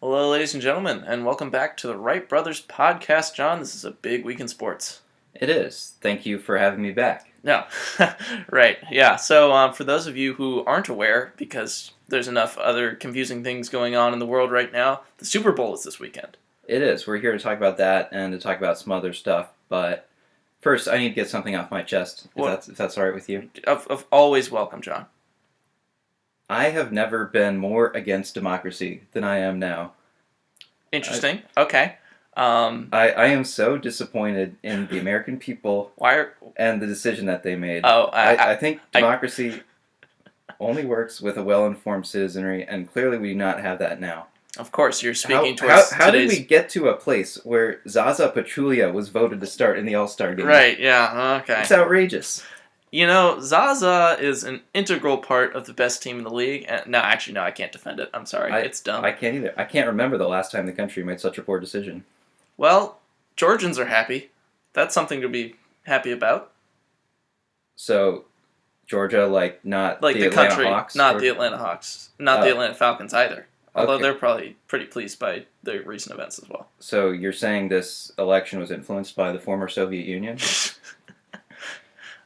Hello, ladies and gentlemen, and welcome back to the Wright Brothers podcast. John, this is a big week in sports. It is. Thank you for having me back. No, right, yeah. So, for those of you who aren't aware, because there's enough other confusing things going on in the world right now, the Super Bowl is this weekend. It is. We're here to talk about that and to talk about some other stuff. But first, I need to get something off my chest, if that's all right with you. Of always welcome, John. I have never been more against democracy than I am now. Interesting. Okay. I am so disappointed in the American people and the decision that they made. I think democracy only works with a well-informed citizenry, and clearly we do not have that now. Of course, you're speaking towards How did we get to a place where Zaza Pachulia was voted to start in the All-Star game? Right, yeah, okay. It's outrageous. You know, Zaza is an integral part of the best team in the league. No, I can't defend it. I'm sorry. It's dumb. I can't either. I can't remember the last time the country made such a poor decision. Well, Georgians are happy. That's something to be happy about. So, Georgia, not the Atlanta country, Hawks? not the Atlanta Hawks. Not the Atlanta Falcons either. Although Okay. they're probably pretty pleased by the recent events as well. So, you're saying this election was influenced by the former Soviet Union?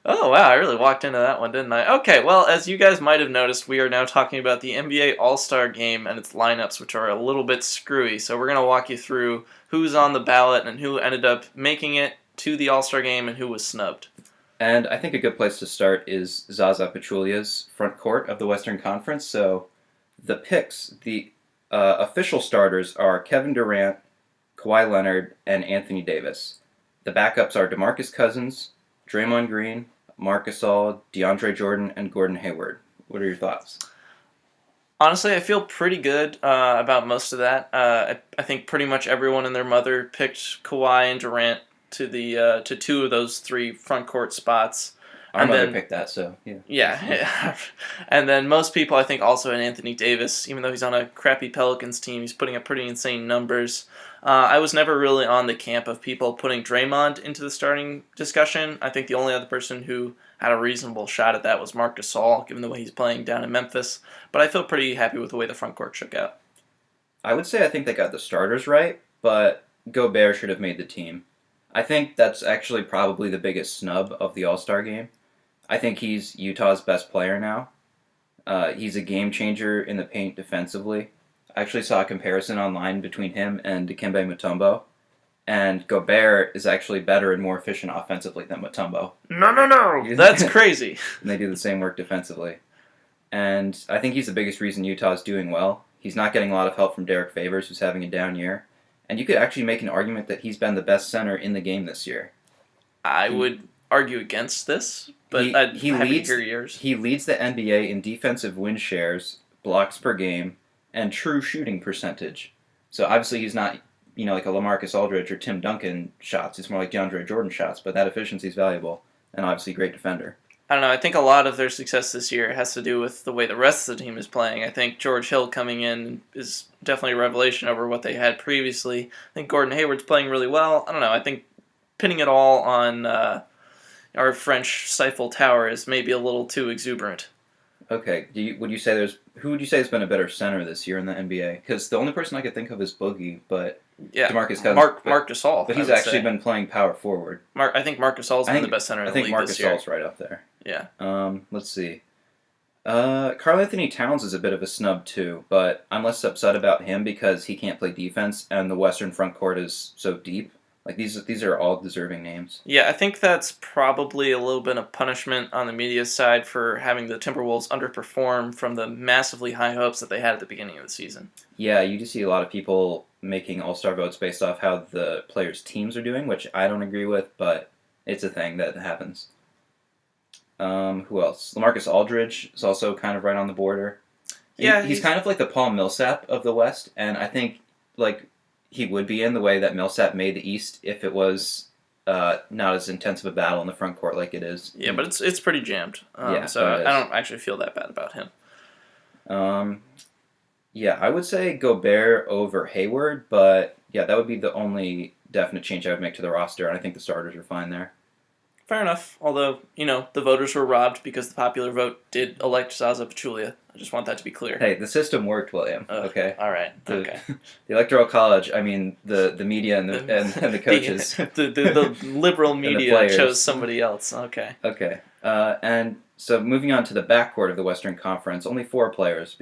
Oh, wow, I really walked into that one, didn't I? Okay, well, as you guys might have noticed, we are now talking about the NBA All-Star Game and its lineups, which are a little bit screwy. So we're going to walk you through who's on the ballot and who ended up making it to the All-Star Game and who was snubbed. And I think a good place to start is Zaza Pachulia's front court of the Western Conference. So, the picks, the official starters are Kevin Durant, Kawhi Leonard, and Anthony Davis. The backups are DeMarcus Cousins, Draymond Green, Marc Gasol, DeAndre Jordan, and Gordon Hayward. What are your thoughts? Honestly, I feel pretty good about most of that. I think pretty much everyone and their mother picked Kawhi and Durant to two of those three front court spots. Our mother picked that, so yeah. Yeah. And then most people, I think, also had Anthony Davis. Even though he's on a crappy Pelicans team, he's putting up pretty insane numbers. I was never really on the camp of people putting Draymond into the starting discussion. I think the only other person who had a reasonable shot at that was Marc Gasol, given the way he's playing down in Memphis. But I feel pretty happy with the way the front court shook out. I would say I think they got the starters right, but Gobert should have made the team. I think that's actually probably the biggest snub of the All-Star game. I think he's Utah's best player now. He's a game changer in the paint defensively. I actually saw a comparison online between him and Dikembe Mutombo, and Gobert is actually better and more efficient offensively than Mutombo. No! That's crazy. And they do the same work defensively. And I think he's the biggest reason Utah's doing well. He's not getting a lot of help from Derek Favors, who's having a down year. And you could actually make an argument that he's been the best center in the game this year. I would argue against this, but he leads the NBA in defensive win shares, blocks per game, and true shooting percentage. So obviously he's not, like a LaMarcus Aldridge or Tim Duncan shots. It's more like DeAndre Jordan shots, but that efficiency is valuable, and obviously great defender. I don't know. I think a lot of their success this year has to do with the way the rest of the team is playing. I think George Hill coming in is definitely a revelation over what they had previously. I think Gordon Hayward's playing really well. I don't know. I think pinning it all on our French Stifle Tower is maybe a little too exuberant. Okay. Who would you say has been a better center this year in the NBA? Because the only person I could think of is Boogie, but DeMarcus Cousins. Marc Gasol. But he's actually been playing power forward. I think Marc Gasol's been the best center in the league this year. I think Marc Gasol's right up there. Yeah. Let's see. Karl Anthony Towns is a bit of a snub too, but I'm less upset about him because he can't play defense, and the Western front court is so deep. Like these are all deserving names. Yeah, I think that's probably a little bit of punishment on the media side for having the Timberwolves underperform from the massively high hopes that they had at the beginning of the season. Yeah, you do see a lot of people making All-Star votes based off how the players' teams are doing, which I don't agree with, but it's a thing that happens. Who else? LaMarcus Aldridge is also kind of right on the border. Yeah, he's kind of like the Paul Millsap of the West, and I think he would be in the way that Millsap made the East if it was not as intense of a battle in the front court like it is. Yeah, but it's pretty jammed. So I don't actually feel that bad about him. Yeah, I would say Gobert over Hayward, but yeah, that would be the only definite change I would make to the roster, and I think the starters are fine there. fair enough. Although, the voters were robbed because the popular vote did elect Zaza Pachulia. I just want that to be clear. Hey, the system worked, William. Okay. All right. The, Okay. the electoral college. I mean, the media and the coaches. the liberal media players. chose somebody else. Okay. Okay. And so moving on to the backcourt of the Western Conference, only 4 players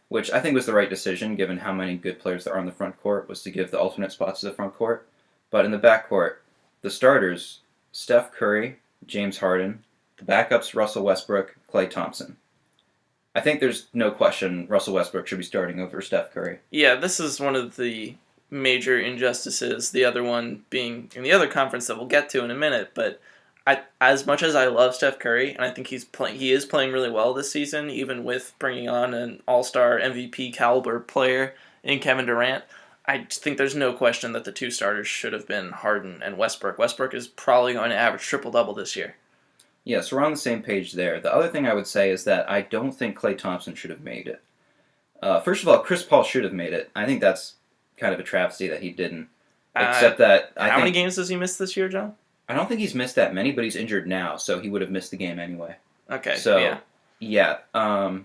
which I think was the right decision given how many good players there are on the front court, was to give the alternate spots to the front court. But in the backcourt, the starters, Steph Curry, James Harden, the backups, Russell Westbrook, Klay Thompson. I think there's no question Russell Westbrook should be starting over Steph Curry. Yeah, this is one of the major injustices, the other one being in the other conference that we'll get to in a minute, but as much as I love Steph Curry, and I think he is playing really well this season, even with bringing on an all-star MVP caliber player in Kevin Durant, I think there's no question that the 2 starters should have been Harden and Westbrook. Westbrook is probably going to average triple-double this year. Yeah, so we're on the same page there. The other thing I would say is that I don't think Klay Thompson should have made it. First of all, Chris Paul should have made it. I think that's kind of a travesty that he didn't. Except that how many games does he miss this year, John? I don't think he's missed that many, but he's injured now, so he would have missed the game anyway. Okay. So yeah.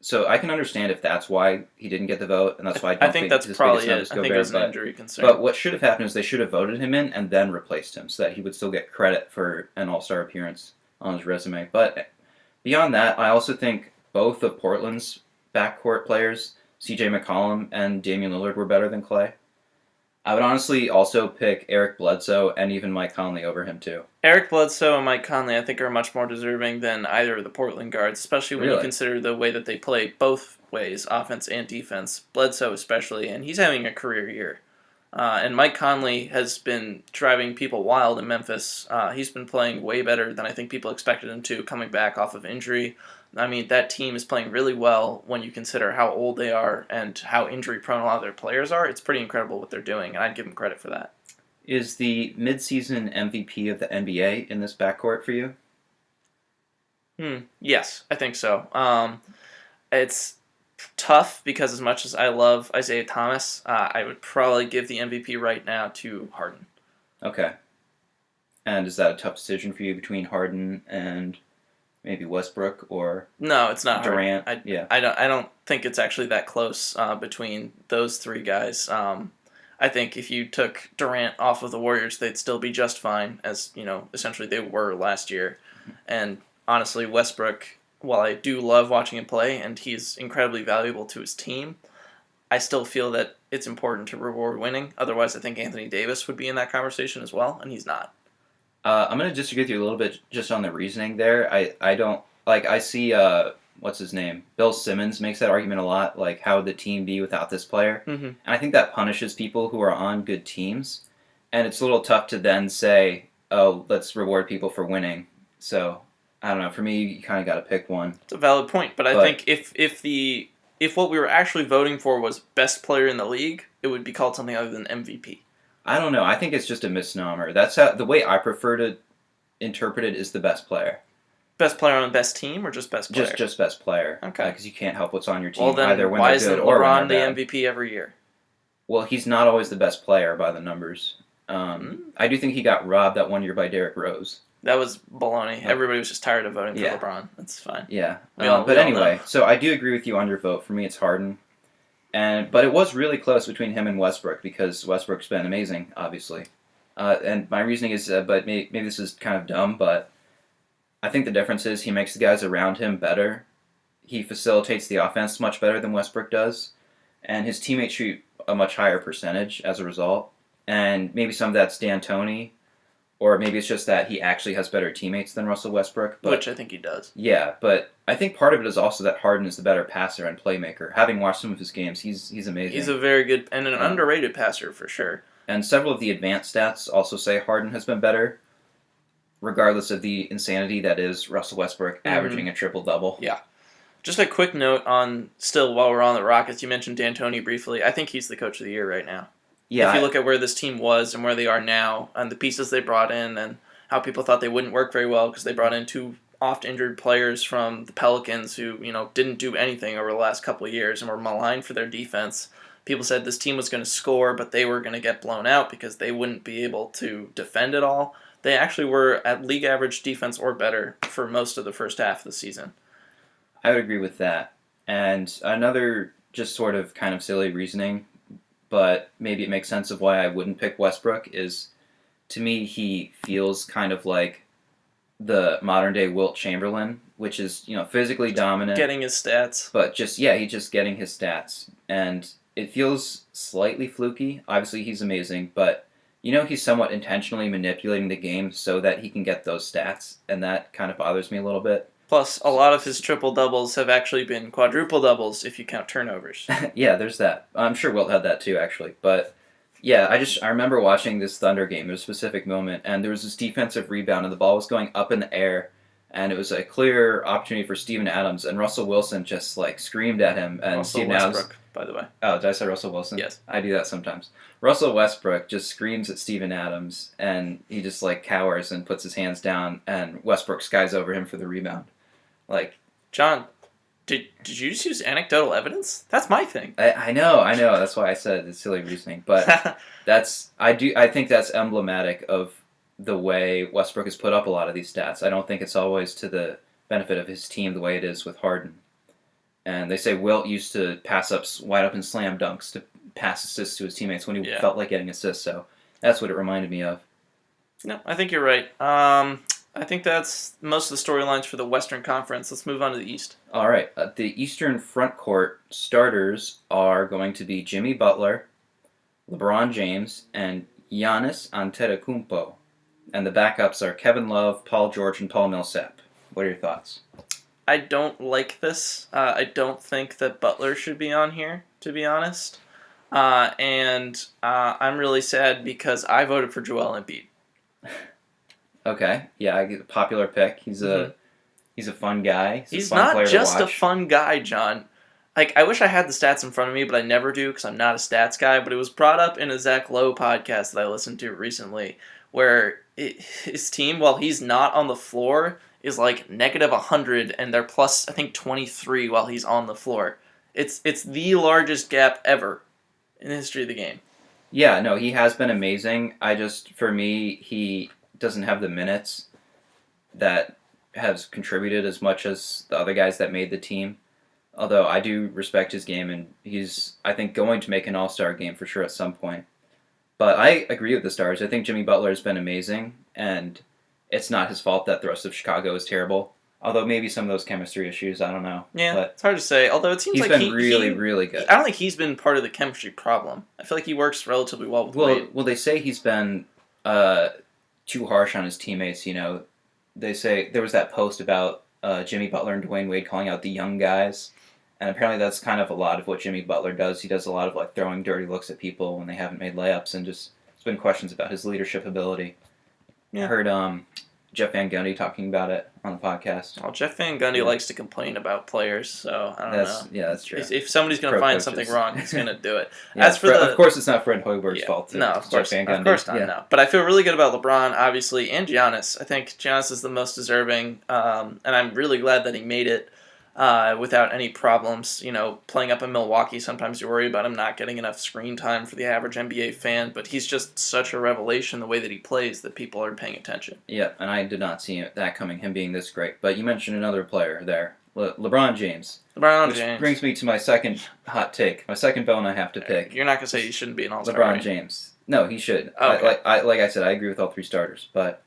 So I can understand if that's why he didn't get the vote, and that's why I don't think that's his probably biggest it. number I is think it was Gobert, an injury concern. But what should have happened is they should have voted him in and then replaced him, so that he would still get credit for an All-Star appearance on his resume. But beyond that, I also think both of Portland's backcourt players, C.J. McCollum and Damian Lillard, were better than Klay. I would honestly also pick Eric Bledsoe and even Mike Conley over him too. Eric Bledsoe and Mike Conley, I think, are much more deserving than either of the Portland guards, especially when you consider the way that they play both ways, offense and defense. Bledsoe especially, and he's having a career year. And Mike Conley has been driving people wild in Memphis. He's been playing way better than I think people expected him to, coming back off of injury. I mean, that team is playing really well when you consider how old they are and how injury-prone a lot of their players are. It's pretty incredible what they're doing, and I'd give them credit for that. Is the midseason MVP of the NBA in this backcourt for you? Yes, I think so. It's tough because as much as I love Isaiah Thomas, I would probably give the MVP right now to Harden. Okay. And is that a tough decision for you between Harden and maybe Westbrook or no? It's not Durant. I don't think it's actually that close between those 3 guys. I think if you took Durant off of the Warriors, they'd still be just fine, as essentially they were last year. And honestly, Westbrook, while I do love watching him play and he's incredibly valuable to his team, I still feel that it's important to reward winning. Otherwise, I think Anthony Davis would be in that conversation as well, and he's not. I'm going to disagree with you a little bit just on the reasoning there. I don't, I see, what's his name? Bill Simmons makes that argument a lot, like, how would the team be without this player? Mm-hmm. And I think that punishes people who are on good teams, and it's a little tough to then say, oh, let's reward people for winning. So, I don't know, for me, you kind of got to pick one. It's a valid point, but I think if what we were actually voting for was best player in the league, it would be called something other than MVP. I don't know. I think it's just a misnomer. That's how the way I prefer to interpret it is the best player. Best player on best team or just best player? Just best player. Okay. Because you can't help what's on your team well, then either when why they're good isn't or LeBron when they're bad. the MVP every year? Well, he's not always the best player by the numbers. I do think he got robbed that one year by Derrick Rose. That was baloney. Everybody was just tired of voting for LeBron. That's fine. Yeah. But anyway, so I do agree with you on your vote. For me, it's Harden. But it was really close between him and Westbrook because Westbrook's been amazing, obviously. And my reasoning is, but maybe this is kind of dumb, but I think the difference is he makes the guys around him better. He facilitates the offense much better than Westbrook does. And his teammates shoot a much higher percentage as a result. And maybe some of that's D'Antoni, or maybe it's just that he actually has better teammates than Russell Westbrook. Which I think he does. Yeah, but I think part of it is also that Harden is the better passer and playmaker. Having watched some of his games, he's amazing. He's a very good and an underrated passer for sure. And several of the advanced stats also say Harden has been better, regardless of the insanity that is Russell Westbrook averaging a triple-double. Yeah. Just a quick note on, still while we're on the Rockets, you mentioned D'Antoni briefly. I think he's the coach of the year right now. Yeah, if you look at where this team was and where they are now, and the pieces they brought in, and how people thought they wouldn't work very well because they brought in 2 oft-injured players from the Pelicans who, didn't do anything over the last couple of years and were maligned for their defense. People said this team was going to score, but they were going to get blown out because they wouldn't be able to defend at all. they actually were at league average defense or better for most of the first half of the season. I would agree with that. And another just sort of kind of silly reasoning, but maybe it makes sense of why I wouldn't pick Westbrook is, to me, he feels kind of like the modern day Wilt Chamberlain, which is, physically dominant. Getting his stats. But he's just getting his stats. And it feels slightly fluky. Obviously, he's amazing, but he's somewhat intentionally manipulating the game so that he can get those stats, and that kind of bothers me a little bit. Plus, a lot of his triple-doubles have actually been quadruple-doubles if you count turnovers. Yeah, there's that. I'm sure Wilt had that too, actually. But, yeah, I remember watching this Thunder game at a specific moment, and there was this defensive rebound, and the ball was going up in the air, and it was a clear opportunity for Steven Adams, and Russell Wilson just, screamed at him. And Russell Steven Westbrook, Adams, by the way. Oh, did I say Russell Wilson? Yes. I do that sometimes. Russell Westbrook just screams at Steven Adams, and he just, cowers and puts his hands down, and Westbrook skies over him for the rebound. John, did you just use anecdotal evidence? That's my thing. I know. That's why I said it's silly reasoning. But I think that's emblematic of the way Westbrook has put up a lot of these stats. I don't think it's always to the benefit of his team the way it is with Harden. And they say Wilt used to pass up wide open slam dunks to pass assists to his teammates when he felt like getting assists. So that's what it reminded me of. No, I think you're right. I think that's most of the storylines for the Western Conference. Let's move on to the East. All right. The Eastern front court starters are going to be Jimmy Butler, LeBron James, and Giannis Antetokounmpo. And the backups are Kevin Love, Paul George, and Paul Millsap. What are your thoughts? I don't like this. I don't think that Butler should be on here, to be honest. And I'm really sad because I voted for Joel Embiid. Okay, yeah, I get a popular pick. He's a fun guy. He's not just a fun guy, John. I wish I had the stats in front of me, but I never do because I'm not a stats guy. But it was brought up in a Zach Lowe podcast that I listened to recently, where his team, while he's not on the floor, is negative 100, and they're plus, I think, 23 while he's on the floor. It's the largest gap ever in the history of the game. Yeah, no, he has been amazing. For me, he doesn't have the minutes that has contributed as much as the other guys that made the team. Although I do respect his game, and he's, I think, going to make an all-star game for sure at some point. But I agree with the Stars. I think Jimmy Butler has been amazing, and it's not his fault that the rest of Chicago is terrible. Although maybe some of those chemistry issues, I don't know. Yeah, but it's hard to say. Although it seems he's like been really good. I don't think he's been part of the chemistry problem. I feel like he works relatively well with Wade. Well, they say he's been too harsh on his teammates. They say there was that post about Jimmy Butler and Dwayne Wade calling out the young guys, and apparently that's kind of a lot of what Jimmy Butler does. He does a lot of throwing dirty looks at people when they haven't made layups, and just there's been questions about his leadership ability. Yeah. I heard Jeff Van Gundy talking about it on the podcast. Well, Jeff Van Gundy likes to complain about players, so I don't know. Yeah, that's true. If somebody's going to find something wrong, he's going to do it. Yeah, of course, it's not Fred Hoiberg's fault. No, of course not. No. But I feel really good about LeBron, obviously, and Giannis. I think Giannis is the most deserving, and I'm really glad that he made it without any problems. Playing up in Milwaukee, sometimes you worry about him not getting enough screen time for the average NBA fan, but he's just such a revelation the way that he plays that people are paying attention. Yeah, and I did not see that coming, him being this great. But you mentioned another player there, LeBron James. Which brings me to my second hot take, my second bone I have to pick. You're not going to say he shouldn't be an all-star, LeBron right? James. No, he should. Oh, okay. Like I said, I agree with all three starters, but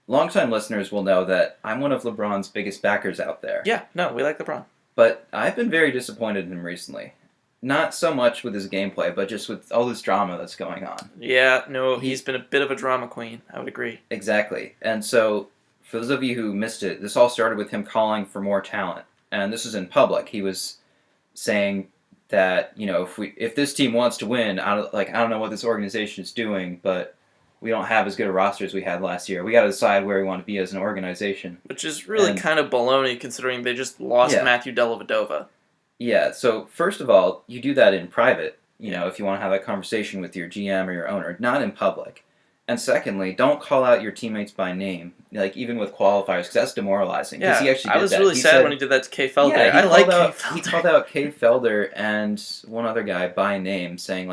longtime listeners will know that I'm one of LeBron's biggest backers out there. Yeah, no, we like LeBron. But I've been very disappointed in him recently. Not so much with his gameplay, but just with all this drama that's going on. Yeah, no, he's been a bit of a drama queen. I would agree. Exactly. And so, for those of you who missed it, this all started with him calling for more talent. And this is in public. He was saying that, if this team wants to win, I don't know what this organization is doing, but we don't have as good a roster as we had last year. We got to decide where we want to be as an organization. Which is really kind of baloney considering they just lost Matthew Dellavedova. Yeah, so first of all, you do that in private, if you want to have a conversation with your GM or your owner, not in public. And secondly, don't call out your teammates by name, even with qualifiers, because that's demoralizing. Yeah, he actually did I was really sad when he did that to Kay Felder. Yeah, I like Kay Felder. He called out Kay Felder and one other guy by name, saying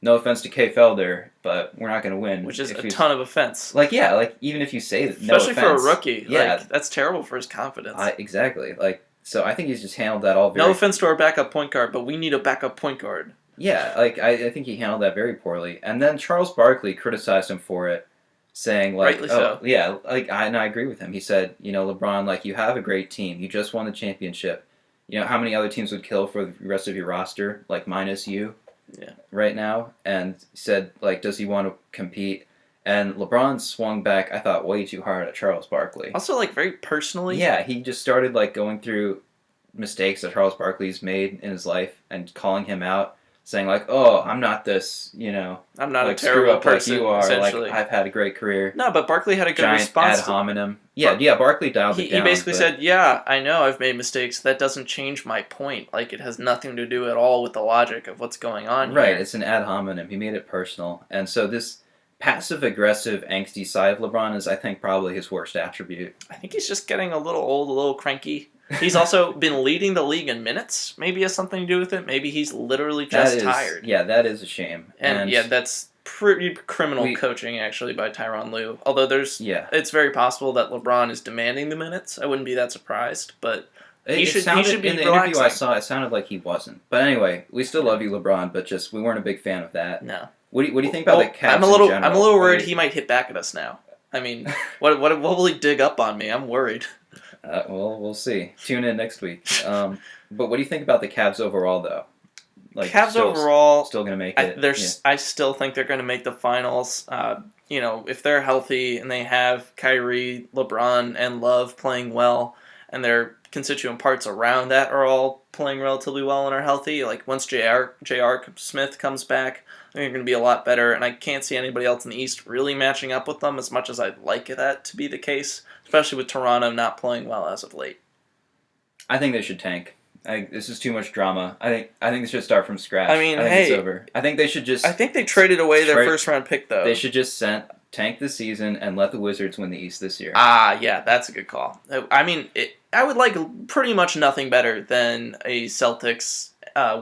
no offense to K. Felder, but we're not going to win. Which is if a he's- ton of offense. Like, yeah, like, even if you say that, no Especially for a offense, rookie. Yeah, Like, that's terrible for his confidence. exactly. Like, so I think he's just handled that all very... No offense to our backup point guard, but we need a backup point guard. Yeah, like, I think he handled that very poorly. And then Charles Barkley criticized him for it, saying, like... Rightly so. Yeah, like, and I agree with him. He said, LeBron, like, you have a great team. You just won the championship. How many other teams would kill for the rest of your roster, like, minus you? Yeah. Right now, and said, like, does he want to compete? And LeBron swung back, I thought, way too hard at Charles Barkley. Also, like, very personally. Yeah, he just started, like, going through mistakes that Charles Barkley's made in his life and calling him out, saying, like, oh, I'm not this, I'm not like, a terrible person, like you are. essentially. Like, I've had a great career. No, but Barkley had a good Giant response. ad hominem. Yeah, Barkley dialed it down. He basically said, yeah, I know I've made mistakes. That doesn't change my point. Like, it has nothing to do at all with the logic of what's going on Right, here. it's an ad hominem. He made it personal. And so this passive-aggressive, angsty side of LeBron is, I think, probably his worst attribute. I think he's just getting a little old, a little cranky. He's also been leading the league in minutes. Maybe has something to do with it. Maybe he's literally just tired. Yeah, that is a shame. And yeah, that's pretty criminal coaching, actually, by Tyronn Lue. Although it's very possible that LeBron is demanding the minutes. I wouldn't be that surprised, but he should be in the relaxing. interview I saw, it sounded like he wasn't. But anyway, we still love you, LeBron, but just we weren't a big fan of that. No. What do you think about the Cavs I'm a little worried Right? he might hit back at us now. I mean, what will he dig up on me? I'm worried. Well, we'll see. Tune in next week. But what do you think about the Cavs overall, though? Like, Cavs overall, still going to make it. I still think they're going to make the finals. If they're healthy and they have Kyrie, LeBron, and Love playing well, and their constituent parts around that are all playing relatively well and are healthy. Like once J.R. Smith comes back, I think they're going to be a lot better. And I can't see anybody else in the East really matching up with them as much as I'd like that to be the case, especially with Toronto not playing well as of late. I think they should tank. This is too much drama. I think they should start from scratch. I mean, it's over. I think they should just... I think they traded away their first-round pick, though. They should just tank the season and let the Wizards win the East this year. Yeah, that's a good call. I mean, I would like pretty much nothing better than a Celtics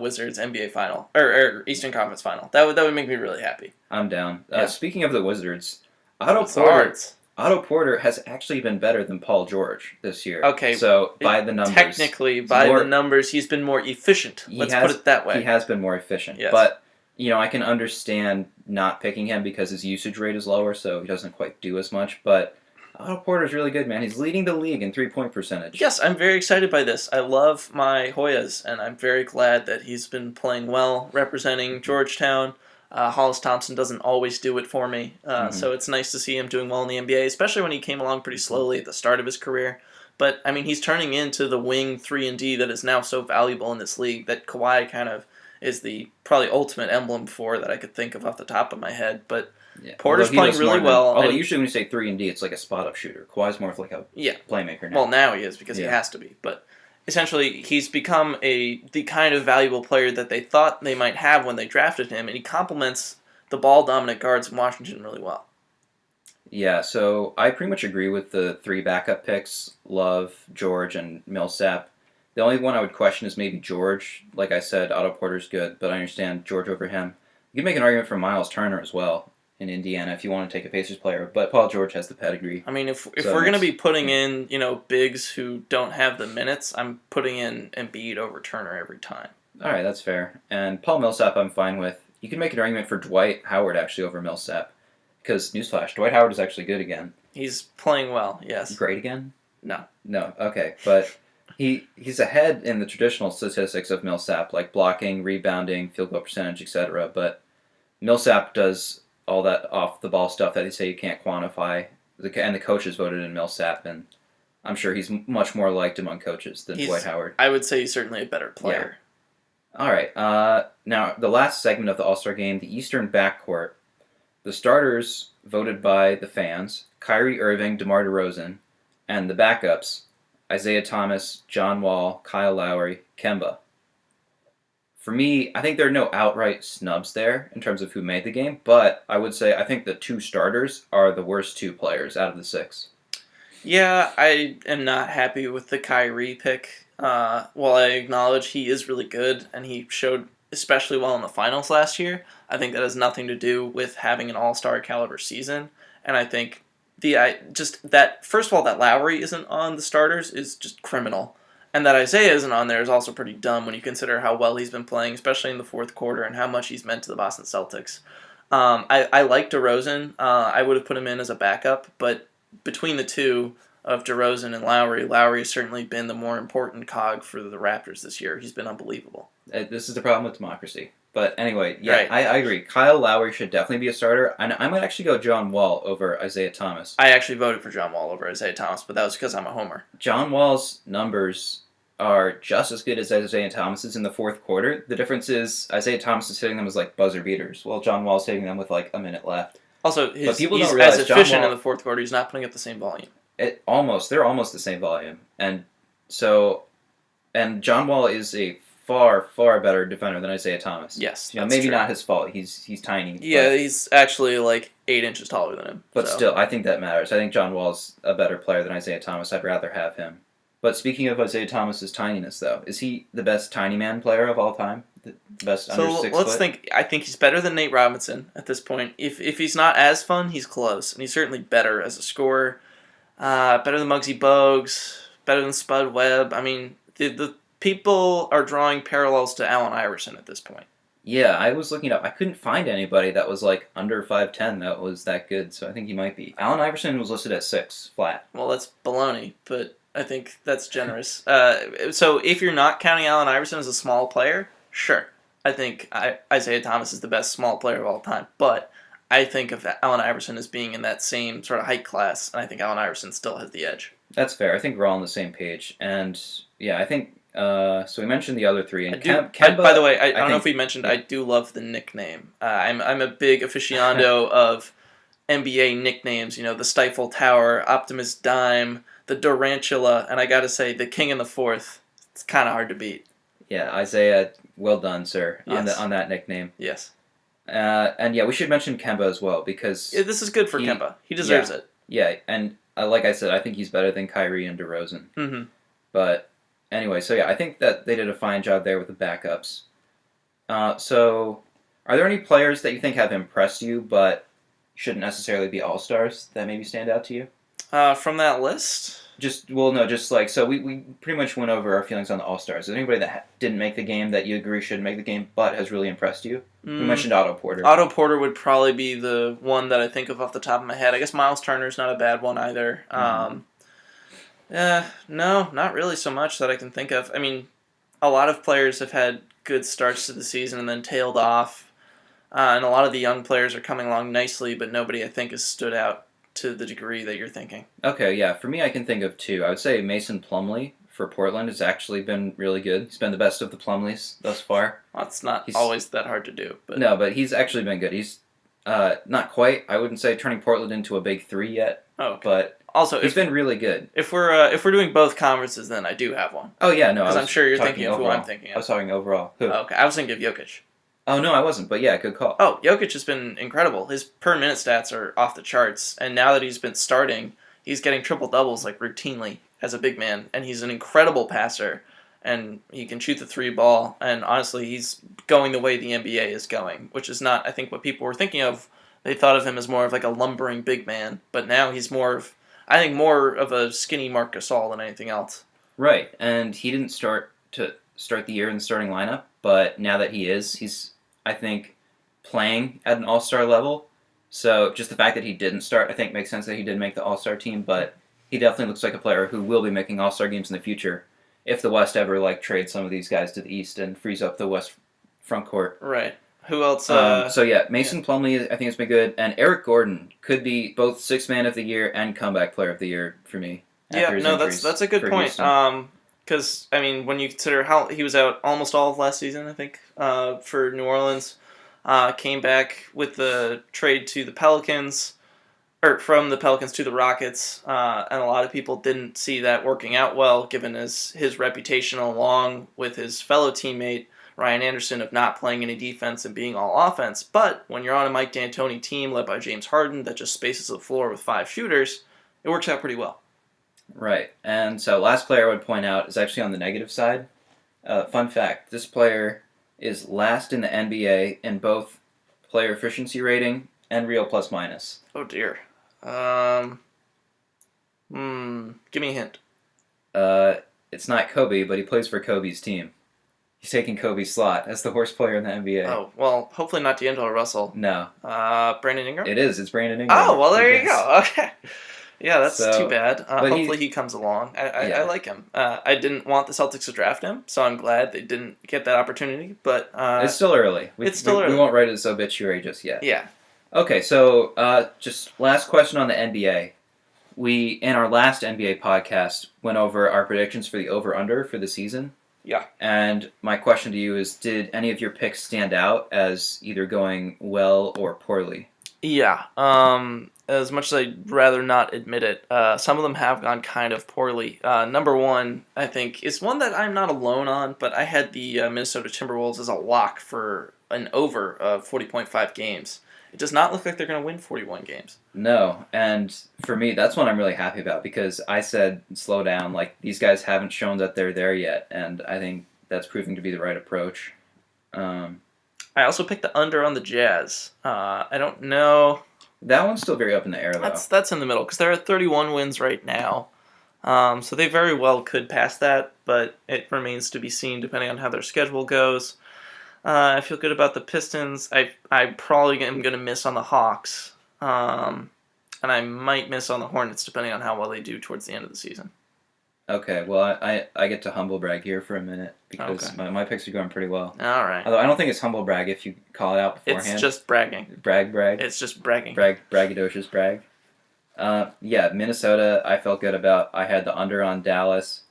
Wizards NBA final or Eastern Conference final. That would make me really happy. I'm down. Yeah. Speaking of the Wizards, Otto Porter has actually been better than Paul George this year. Okay. So, by the numbers. Technically, the numbers, he's been more efficient. Let's put it that way. He has been more efficient. Yes. But, I can understand not picking him because his usage rate is lower, so he doesn't quite do as much. But Otto Porter's really good, man. He's leading the league in three-point percentage. Yes, I'm very excited by this. I love my Hoyas, and I'm very glad that he's been playing well, representing Georgetown. Hollis Thompson doesn't always do it for me, so it's nice to see him doing well in the NBA, especially when he came along pretty slowly at the start of his career. But, I mean, he's turning into the wing 3-and-D that is now so valuable in this league that Kawhi kind of is the probably ultimate emblem for that I could think of off the top of my head. But yeah. Porter's playing really well. Although usually when you say 3-and-D, it's like a spot-up shooter. Kawhi's more of like a playmaker now. Well, now he is because he has to be, but... Essentially, he's become the kind of valuable player that they thought they might have when they drafted him, and he complements the ball-dominant guards in Washington really well. Yeah, so I pretty much agree with the three backup picks, Love, George, and Millsap. The only one I would question is maybe George. Like I said, Otto Porter's good, but I understand George over him. You can make an argument for Miles Turner as well in Indiana if you want to take a Pacers player, but Paul George has the pedigree. I mean, if we're going to be putting in, bigs who don't have the minutes, I'm putting in Embiid over Turner every time. All right, that's fair. And Paul Millsap I'm fine with. You can make an argument for Dwight Howard actually over Millsap. Because, newsflash, Dwight Howard is actually good again. He's playing well, yes. Great again? No. No, okay. But he's ahead in the traditional statistics of Millsap, like blocking, rebounding, field goal percentage, etc. But Millsap does all that off-the-ball stuff that they say you can't quantify. And the coaches voted in Millsap, and I'm sure he's much more liked among coaches than Dwight Howard. I would say he's certainly a better player. Yeah. All right. Now, the last segment of the All-Star Game, the Eastern backcourt. The starters voted by the fans, Kyrie Irving, DeMar DeRozan, and the backups, Isaiah Thomas, John Wall, Kyle Lowry, Kemba. For me, I think there are no outright snubs there in terms of who made the game, but I would say I think the two starters are the worst two players out of the six. Yeah, I am not happy with the Kyrie pick. While I acknowledge he is really good and he showed especially well in the finals last year. I think that has nothing to do with having an all-star caliber season, and I think just that first of all that Lowry isn't on the starters is just criminal, and that Isaiah isn't on there is also pretty dumb when you consider how well he's been playing, especially in the fourth quarter, and how much he's meant to the Boston Celtics. I like DeRozan. I would have put him in as a backup, but between the two of DeRozan and Lowry has certainly been the more important cog for the Raptors this year. He's been unbelievable. This is the problem with democracy. But anyway, yeah, Right. I agree. Kyle Lowry should definitely be a starter. And I might actually go John Wall over Isaiah Thomas. I actually voted for John Wall over Isaiah Thomas, but that was because I'm a homer. John Wall's numbers are just as good as Isaiah Thomas's in the fourth quarter. The difference is Isaiah Thomas is hitting them as like buzzer beaters, while John Wall's hitting them with like a minute left. Also, people he's don't realize as John efficient Wall- in the fourth quarter. He's not putting up the same volume. They're almost the same volume, and John Wall is a far better defender than Isaiah Thomas. Yes, You know, that's maybe true. not his fault. He's tiny. Yeah, he's actually like 8 inches taller than him. But so. still, I think that matters. I think John Wall's a better player than Isaiah Thomas. I'd rather have him. But speaking of Isaiah Thomas's tininess, though, is he the best tiny man player of all time? The best under 6 let's foot? think. I think he's better than Nate Robinson at this point. If he's not as fun, he's close, and he's certainly better as a scorer. Better than Muggsy Bogues. Better than Spud Webb. I mean, the people are drawing parallels to Allen Iverson at this point. Yeah, I was looking up. I couldn't find anybody that was like under 5'10" that was that good, so I think he might be. Allen Iverson was listed at 6 flat. Well, that's baloney, but I think that's generous. So if you're not counting Allen Iverson as a small player, sure. I think Isaiah Thomas is the best small player of all time. But I think of Allen Iverson as being in that same sort of height class, and I think Allen Iverson still has the edge. That's fair. I think we're all on the same page. And yeah, I think so we mentioned the other three. And Kemba, by the way, I don't know think- if we mentioned, I do love the nickname. I'm a big aficionado of NBA nicknames. You know, the Stifle Tower, Optimus Dime, the Durantula, and I got to say, the King in the Fourth. It's kind of hard to beat. Yeah, Isaiah, well done, sir, Yes. on that nickname. Yes. And yeah, we should mention Kemba as well because Yeah, this is good for Kemba. He deserves it. yeah, and like I said, I think he's better than Kyrie and DeRozan. Mm-hmm. But anyway, so yeah, I think that they did a fine job there with the backups. So, are there any players that you think have impressed you but shouldn't necessarily be all-stars that maybe stand out to you? From that list? Just like, so we pretty much went over our feelings on the all-stars. Is there anybody that didn't make the game that you agree should make the game but has really impressed you? We mentioned Otto Porter. Otto Porter would probably be the one that I think of off the top of my head. I guess Miles Turner's not a bad one either. No, not really so much that I can think of. I mean, a lot of players have had good starts to the season and then tailed off. And a lot of the young players are coming along nicely, but nobody, I think, has stood out to the degree that you're thinking. Okay, yeah. For me, I can think of two. I would say Mason Plumlee for Portland has actually been really good. He's been the best of the Plumlees thus far. Well, it's not always that hard to do. But No, but he's actually been good. He's not quite, I wouldn't say turning Portland into a big three yet, okay. but Also, he's been really good. if we're doing both conferences, then I do have one. Oh, yeah, no. Because I I'm was sure you're talking thinking of who overall. I'm thinking I of. was talking overall. Who? Okay, I was thinking of Jokic. Oh, no, I wasn't, but yeah, good call. Oh, Jokic has been incredible. His per-minute stats are off the charts, and now that he's been starting, he's getting triple-doubles like routinely as a big man, and he's an incredible passer, and he can shoot the three ball, and honestly, he's going the way the NBA is going, which is not, I think, what people were thinking of. They thought of him as more of like a lumbering big man, but now he's more of a skinny Marc Gasol than anything else. Right, and he didn't start the year in the starting lineup, but now that he is, he's, I think, playing at an all-star level. So just the fact that he didn't start, I think, makes sense that he didn't make the all-star team, but he definitely looks like a player who will be making all-star games in the future if the West ever trades some of these guys to the East and frees up the West front court. Right. Who else? So yeah, Mason Plumlee, I think, has been good, and Eric Gordon could be both Sixth Man of the Year and Comeback Player of the Year for me. Yeah, no, that's a good point. Because I mean, when you consider how he was out almost all of last season, I think for New Orleans, came back with the trade to the Pelicans, or from the Pelicans to the Rockets, and a lot of people didn't see that working out well, given his reputation along with his fellow teammate Ryan Anderson of not playing any defense and being all offense. But when you're on a Mike D'Antoni team led by James Harden that just spaces the floor with 5 shooters, it works out pretty well. Right, and so last player I would point out is actually on the negative side. Fun fact, this player is last in the NBA in both player efficiency rating and real plus minus. Oh dear. Give me a hint. It's not Kobe, but he plays for Kobe's team. He's taking Kobe's slot as the worst player in the NBA. Oh, well, hopefully not D'Angelo Russell. No. Brandon Ingram? It is. It's Brandon Ingram. Oh, well, there you go. Okay. Yeah, that's too bad. Hopefully he comes along. I like him. I didn't want the Celtics to draft him, so I'm glad they didn't get that opportunity. But it's still early. We won't write his obituary just yet. Yeah. Okay, so just last question on the NBA. We, in our last NBA podcast, went over our predictions for the over-under for the season. Yeah. And my question to you is, did any of your picks stand out as either going well or poorly? Yeah. As much as I'd rather not admit it, some of them have gone kind of poorly. Number one, I think, is one that I'm not alone on, but I had the Minnesota Timberwolves as a lock for an over of 40.5 games. It does not look like they're going to win 41 games. No, and for me, that's one I'm really happy about because I said, slow down, like, these guys haven't shown that they're there yet, and I think that's proving to be the right approach. I also picked the under on the Jazz. I don't know. That one's still very up in the air, though. That's in the middle, because they're at 31 wins right now. So they very well could pass that, but it remains to be seen depending on how their schedule goes. I feel good about the Pistons. I probably am going to miss on the Hawks. And I might miss on the Hornets depending on how well they do towards the end of the season. Okay, well, I get to humble brag here for a minute because my picks are going pretty well. All right. Although I don't think it's humble brag if you call it out beforehand. It's just bragging. Brag. It's just bragging. Braggadocious brag. Yeah, Minnesota, I felt good about. I had the under on Dallas.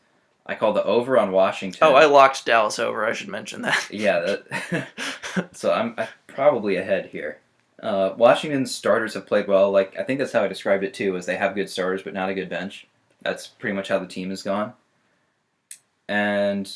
I called the over on Washington. Oh, I locked Dallas over. I should mention that. Yeah, so I'm probably ahead here. Washington's starters have played well. Like I think that's how I described it too, is they have good starters but not a good bench. That's pretty much how the team has gone. And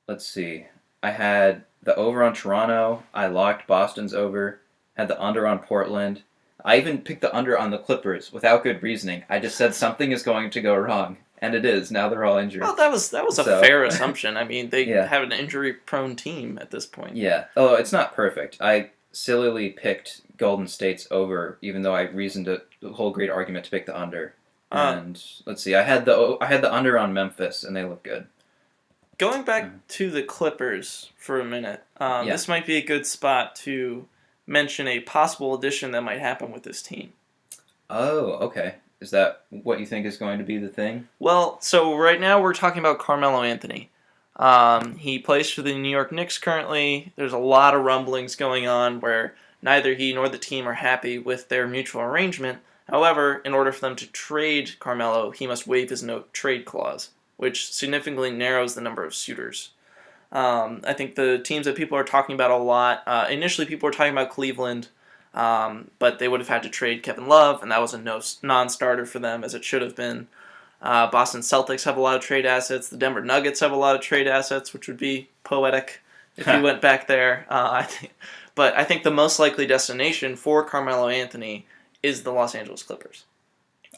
let's see. I had the over on Toronto. I locked Boston's over. Had the under on Portland. I even picked the under on the Clippers without good reasoning. I just said something is going to go wrong. And it is. Now they're all injured. Well, that was a fair assumption. I mean, they have an injury-prone team at this point. Yeah. Although it's not perfect. I sillily picked Golden State's over, even though I reasoned a whole great argument to pick the under. And let's see. I had the under on Memphis, and they look good. Going back to the Clippers for a minute, this might be a good spot to mention a possible addition that might happen with this team. Oh, okay. Is that what you think is going to be the thing? Well, so right now we're talking about Carmelo Anthony. He plays for the New York Knicks currently. There's a lot of rumblings going on where neither he nor the team are happy with their mutual arrangement. However, in order for them to trade Carmelo, he must waive his no trade clause, which significantly narrows the number of suitors. I think the teams that people are talking about a lot, initially people were talking about Cleveland, but they would have had to trade Kevin Love, and that was a non-starter for them, as it should have been. Boston Celtics have a lot of trade assets. The Denver Nuggets have a lot of trade assets, which would be poetic if you went back there. But I think the most likely destination for Carmelo Anthony is the Los Angeles Clippers.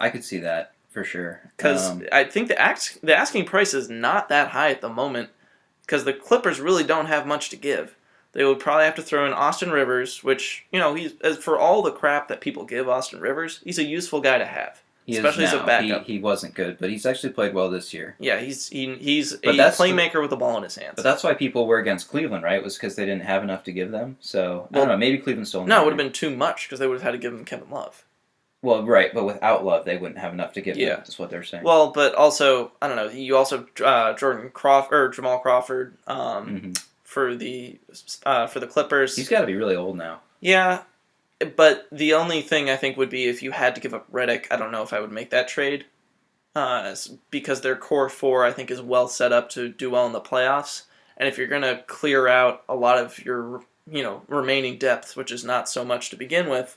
I could see that, for sure. Because I think the asking price is not that high at the moment, because the Clippers really don't have much to give. They would probably have to throw in Austin Rivers, which, he's, as for all the crap that people give Austin Rivers, he's a useful guy to have. Especially as a backup. He wasn't good, but he's actually played well this year. Yeah, he's a playmaker with the ball in his hands. But that's why people were against Cleveland, right? It was because they didn't have enough to give them. So, I don't know, maybe Cleveland stole. No, it would have been too much, because they would have had to give him Kevin Love. Well, right, but without Love, they wouldn't have enough to give them. That's what they're saying. Well, but also, I don't know, you also Jamal Crawford for the Clippers. He's got to be really old now. Yeah, but the only thing I think would be if you had to give up Redick, I don't know if I would make that trade. Because their core four, I think, is well set up to do well in the playoffs. And if you're going to clear out a lot of your, remaining depth, which is not so much to begin with,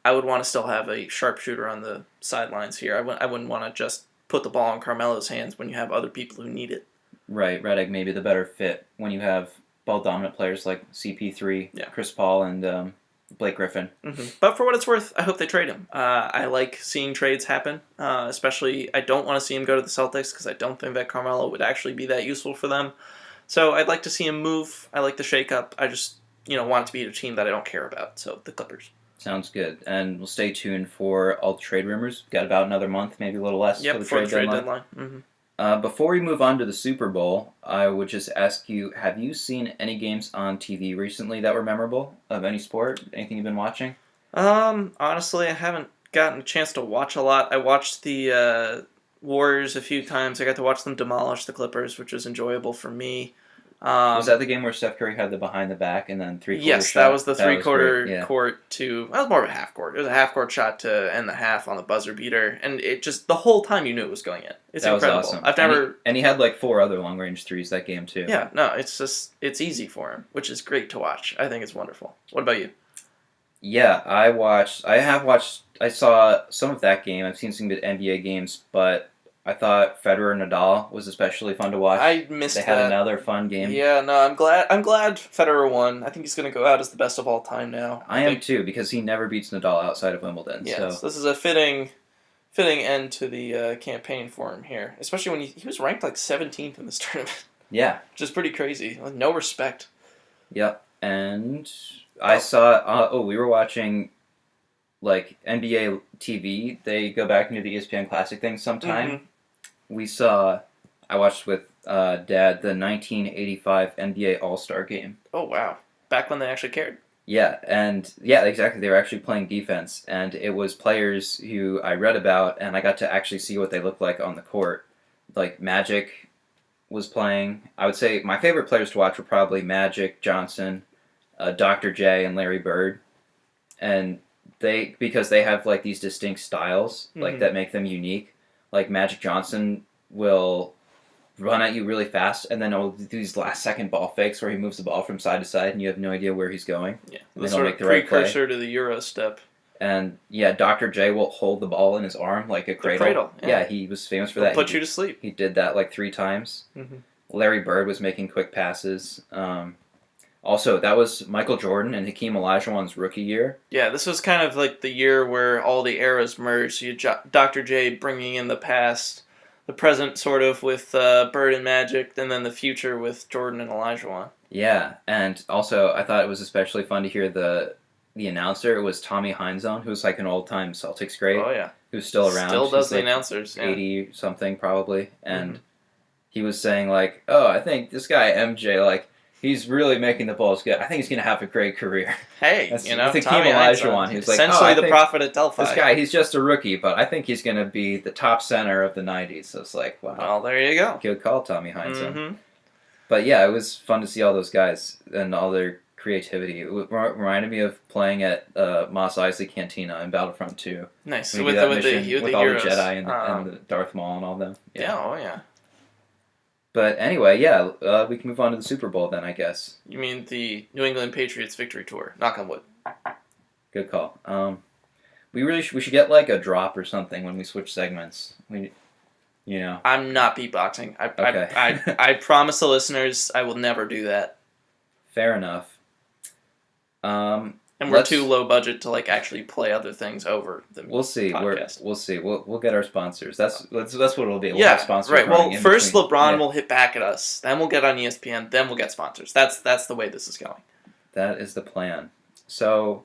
I would want to still have a sharpshooter on the sidelines here. I wouldn't want to just put the ball in Carmelo's hands when you have other people who need it. Right, Redick may be the better fit when you have ball-dominant players like CP3, Chris Paul, and Blake Griffin. Mm-hmm. But for what it's worth, I hope they trade him. I like seeing trades happen, especially I don't want to see him go to the Celtics because I don't think that Carmelo would actually be that useful for them. So I'd like to see him move. I like the shakeup. I just want it to be a team that I don't care about. So the Clippers. Sounds good. And we'll stay tuned for all the trade rumors. We've got about another month, maybe a little less, Yep, for the for the trade trade deadline. deadline. Before we move on to the Super Bowl, I would just ask you, have you seen any games on TV recently that were memorable of any sport? Anything you've been watching? Honestly, I haven't gotten a chance to watch a lot. I watched the Warriors a few times. I got to watch them demolish the Clippers, which was enjoyable for me. Was that the game where Steph Curry had the behind the back and then three-quarter Yes, shot? that was the That was three-quarter great, yeah. court to... That was more of a half-court. It was a half-court shot to end the half on the buzzer beater, and it just... The whole time you knew it was going in. It's That incredible. was awesome. I've never... And he had like 4 other long-range threes that game, too. Yeah, no, it's just... It's easy for him, which is great to watch. I think it's wonderful. What about you? Yeah, I saw some of that game. I've seen some good NBA games, but I thought Federer Nadal was especially fun to watch. I missed They that. had another fun game. Yeah, no, I'm glad Federer won. I think he's going to go out as the best of all time now. I am too, because he never beats Nadal outside of Wimbledon. Yeah, So so this is a fitting end to the campaign for him here, especially when he was ranked like 17th in this tournament, yeah, which is pretty crazy. Like, no respect. yep. And I saw. We were watching like NBA TV. They go back into the ESPN Classic thing sometime. Mm-hmm. I watched with Dad the 1985 NBA All-Star Game. Oh wow! Back when they actually cared. Yeah, exactly. They were actually playing defense, and it was players who I read about, and I got to actually see what they looked like on the court. Like Magic was playing. I would say my favorite players to watch were probably Magic, Johnson, Dr. J, and Larry Bird, and because they have like these distinct styles like that make them unique. Like Magic Johnson will run at you really fast, and then he'll do these last-second ball fakes where he moves the ball from side to side, and you have no idea where he's going. Yeah, And the then sort he'll of make the right play. precursor to the Euro step. And yeah, Dr. J will hold the ball in his arm like a cradle. Yeah. He was famous for They'll that. put you to sleep. He did that like 3 times. Mm-hmm. Larry Bird was making quick passes. Also, that was Michael Jordan and Hakeem Olajuwon's rookie year. Yeah, this was kind of like the year where all the eras merged. So you had Dr. J bringing in the past, the present sort of with Bird and Magic, and then the future with Jordan and Olajuwon. Yeah, and also I thought it was especially fun to hear the announcer. It was Tommy Heinsohn, who's like an old-time Celtics great. Oh yeah, who's still around. Still does the like announcers. Yeah. 80-something probably, and he was saying like, "Oh, I think this guy MJ like." He's really making the Bulls good. I think he's going to have a great career. Hey, With Tommy Hakeem Olajuwon, he was like, essentially I the think prophet at Delphi. This guy, he's just a rookie, but I think he's going to be the top center of the 90s. So it's like, wow. Well, there you go. Good call, Tommy Heinsohn. Mm-hmm. But yeah, it was fun to see all those guys and all their creativity. It reminded me of playing at Mos Eisley Cantina in Battlefront 2. Nice. With With all the heroes. the Jedi and the Darth Maul and all them. Yeah, oh yeah. But anyway, yeah, we can move on to the Super Bowl then, I guess. You mean the New England Patriots victory tour? Knock on wood. Good call. We should get like a drop or something when we switch segments. I'm not beatboxing. Okay. I promise the listeners I will never do that. Fair enough. And we're too low budget to like actually play other things over the We'll see. podcast. We'll see. We'll get our sponsors. That's what it'll be. We'll have sponsors. Right. Well, first between. LeBron will hit back at us. Then we'll get on ESPN. Then we'll get sponsors. That's the way this is going. That is the plan. So,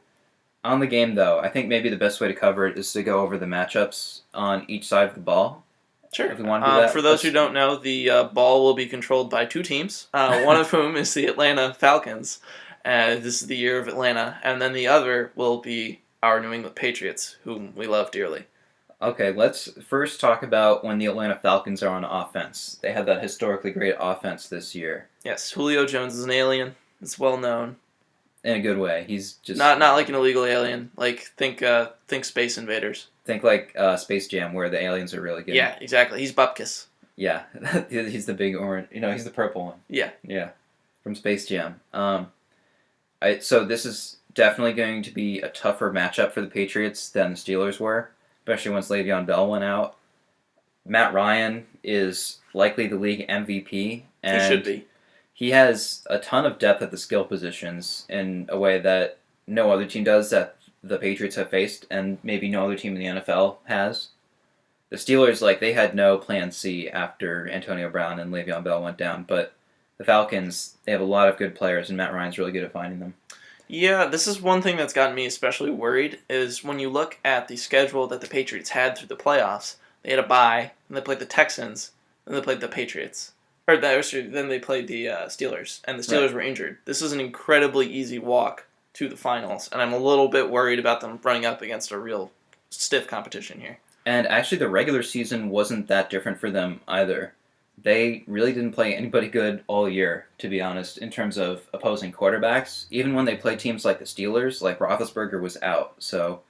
on the game though, I think maybe the best way to cover it is to go over the matchups on each side of the ball. Sure. If we want to do that. For those who don't know, the ball will be controlled by 2 teams. One of whom is the Atlanta Falcons. This is the year of Atlanta, and then the other will be our New England Patriots, whom we love dearly. Okay, let's first talk about when the Atlanta Falcons are on offense. They had that historically great offense this year. Yes, Julio Jones is an alien. It's well known. In a good way. He's just not like an illegal alien. Like think Space Invaders. Think like Space Jam, where the aliens are really good. Yeah, exactly. He's Bupkis. Yeah, he's the big orange. He's the purple one. Yeah. Yeah, from Space Jam. So this is definitely going to be a tougher matchup for the Patriots than the Steelers were, especially once Le'Veon Bell went out. Matt Ryan is likely the league MVP. And he should be. He has a ton of depth at the skill positions in a way that no other team does that the Patriots have faced, and maybe no other team in the NFL has. The Steelers, they had no plan C after Antonio Brown and Le'Veon Bell went down, but the Falcons, they have a lot of good players, and Matt Ryan's really good at finding them. Yeah, this is one thing that's gotten me especially worried is when you look at the schedule that the Patriots had through the playoffs. They had a bye, and they played the Texans, and they played the Patriots. Then they played the Steelers, and the Steelers Right. were injured. This is an incredibly easy walk to the finals, and I'm a little bit worried about them running up against a real stiff competition here. And actually, the regular season wasn't that different for them either. They really didn't play anybody good all year, to be honest, in terms of opposing quarterbacks. Even when they played teams like the Steelers, like Roethlisberger was out. So,